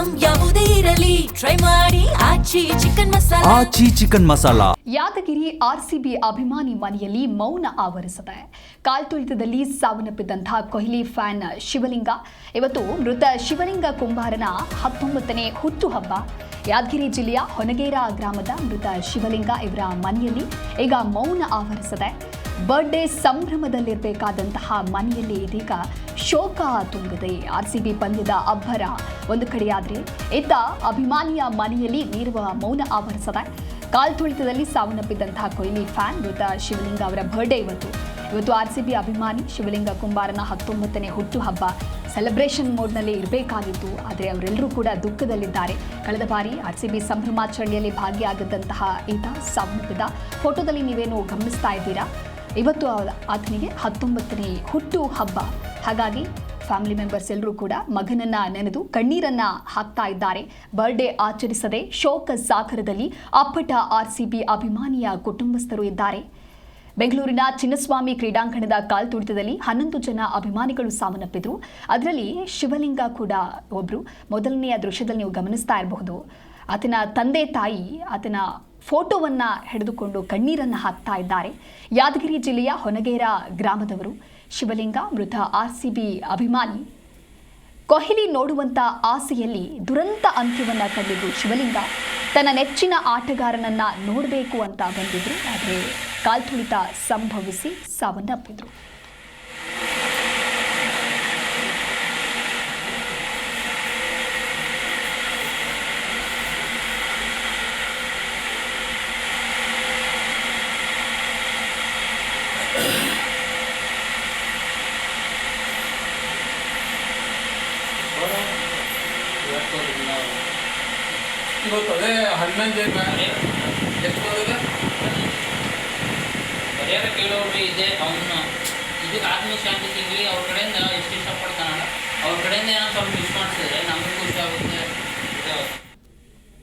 Item ಯಾವುದೇ ಇರಲಿ try ಮಾಡಿ ಆಚಿ ಚಿಕನ್ ಮಸಾಲಾ. ಯಾದಗಿರಿ ಆರ್ಸಿಬಿ ಅಭಿಮಾನಿ ಮನೆಯಲ್ಲಿ ಮೌನ ಆವರಿಸಿದೆ. ಕಾಲ್ತುಳಿತದಲ್ಲಿ ಸಾವನ್ನಪ್ಪಿದ್ದಂತಹ ಕೊಹ್ಲಿ ಫ್ಯಾನ್ ಶಿವಲಿಂಗ ಇವತ್ತು ಮೃತ ಶಿವಲಿಂಗ ಕುಂಬಾರನ 19ನೇ ಹುಟ್ಟುಹಬ್ಬ. ಯಾದಗಿರಿ ಜಿಲ್ಲೆಯ ಹೊನಗೇರ ಗ್ರಾಮದ ಮೃತ ಶಿವಲಿಂಗ ಇವರ ಮನೆಯಲ್ಲಿ ಈಗ ಮೌನ ಆವರಿಸಿದೆ. ಬರ್ಡೇ ಸಂಭ್ರಮದಲ್ಲಿರಬೇಕಾದಂತಹ ಮನೆಯಲ್ಲಿ ಇದೀಗ ಶೋಕ ತುಂಬಿದೆ. ಆರ್ಸಿಬಿ ಪಂದ್ಯದ ಅಬ್ಬರ ಒಂದು ಕಡೆಯಾದರೆ ಇತ್ತ ಅಭಿಮಾನಿಯ ಮನೆಯಲ್ಲಿ ನೀರುವ ಮೌನ ಆವರಿಸಿದೆ. ಕಾಲ್ತುಳಿತದಲ್ಲಿ ಸಾವನ್ನಪ್ಪಿದ್ದಂತಹ ಕೊಹ್ಲಿ ಫ್ಯಾನ್ ಮೃತ ಶಿವಲಿಂಗ ಅವರ ಬರ್ಡೇ ಇವತ್ತು ಆರ್ಸಿಬಿ ಅಭಿಮಾನಿ ಶಿವಲಿಂಗ ಕುಂಬಾರನ 19ನೇ ಹುಟ್ಟುಹಬ್ಬ ಸೆಲೆಬ್ರೇಷನ್ ಮೋಡ್ನಲ್ಲಿ ಇರಬೇಕಾಗಿತ್ತು. ಆದರೆ ಅವರೆಲ್ಲರೂ ಕೂಡ ದುಃಖದಲ್ಲಿದ್ದಾರೆ. ಕಳೆದ ಬಾರಿ ಆರ್ಸಿಬಿ ಸಂಭ್ರಮಾಚರಣೆಯಲ್ಲಿ ಭಾಗಿಯಾಗದಂತಹ ಈತ ಸಾವನ್ನಪ್ಪಿದ. ಫೋಟೋದಲ್ಲಿ ನೀವೇನು ಗಮನಿಸ್ತಾ ಇದ್ದೀರಾ, ಇವತ್ತು ಆತನಿಗೆ 19ನೇ ಹುಟ್ಟುಹಬ್ಬ. ಹಾಗಾಗಿ ಫ್ಯಾಮಿಲಿ ಮೆಂಬರ್ಸ್ ಎಲ್ಲರೂ ಕೂಡ ಮಗನನ್ನ ನೆನೆದು ಕಣ್ಣೀರನ್ನ ಹಾಕ್ತಾ ಇದ್ದಾರೆ. ಬರ್ಡೇ ಆಚರಿಸದೆ ಶೋಕ ಸಾಗರದಲ್ಲಿ ಅಪ್ಪಟ ಆರ್ಸಿಬಿ ಅಭಿಮಾನಿಯ ಕುಟುಂಬಸ್ಥರು ಇದ್ದಾರೆ. ಬೆಂಗಳೂರಿನ ಚಿನ್ನಸ್ವಾಮಿ ಕ್ರೀಡಾಂಗಣದ ಕಾಲ್ತುಳಿತದಲ್ಲಿ 11 ಜನ ಅಭಿಮಾನಿಗಳು ಸಾವನ್ನಪ್ಪಿದ್ರು. ಅದರಲ್ಲಿ ಶಿವಲಿಂಗ ಕೂಡ ಒಬ್ರು. ಮೊದಲನೆಯ ದೃಶ್ಯದಲ್ಲಿ ನೀವು ಗಮನಿಸ್ತಾ ಇರಬಹುದು, ಆತನ ತಂದೆ ತಾಯಿ ಆತನ ಫೋಟೋವನ್ನ ಹಿಡಿದುಕೊಂಡು ಕಣ್ಣೀರನ್ನು ಹಾಕ್ತಾ ಇದ್ದಾರೆ. ಯಾದಗಿರಿ ಜಿಲ್ಲೆಯ ಹೊನಗೇರ ಗ್ರಾಮದವರು ಶಿವಲಿಂಗ ಮೃತ ಆರ್ಸಿಬಿ ಅಭಿಮಾನಿ. ಕೊಹ್ಲಿ ನೋಡುವಂತ ಆಸೆಯಲ್ಲಿ ದುರಂತ ಅಂತ್ಯವನ್ನ ಕಂಡಿದ್ದು ಶಿವಲಿಂಗ ತನ್ನ ನೆಚ್ಚಿನ ಆಟಗಾರನನ್ನ ನೋಡಬೇಕು ಅಂತ ಬಂದಿದ್ರು. ಆದರೆ ಕಾಲ್ತುಳಿತ ಸಂಭವಿಸಿ ಸಾವನ್ನಪ್ಪಿದ್ರು. ಇವತ್ತು ಹನುಮಾನ್ ಜಯಂತಿ ಎಷ್ಟು ಪರಿಹಾರ ಕೇಳೋರು ಇದೆ. ಅವನ್ನ ಇದಕ್ಕೆ ಆತ್ಮಶಾಂತಿ ಸಿಗಲಿ, ಅವ್ರ ಕಡೆಯಿಂದ ಎಷ್ಟು ಇಷ್ಟಪಡ್ತಾನಲ್ಲ ಅವ್ರ ಕಡೆಯಿಂದ ಏನೋ ಸ್ವಲ್ಪ ಮಿಸ್ ಮಾಡಿಸಿದ್ರೆ ನಮಗೂ ಖುಷಿ ಆಗುತ್ತೆ.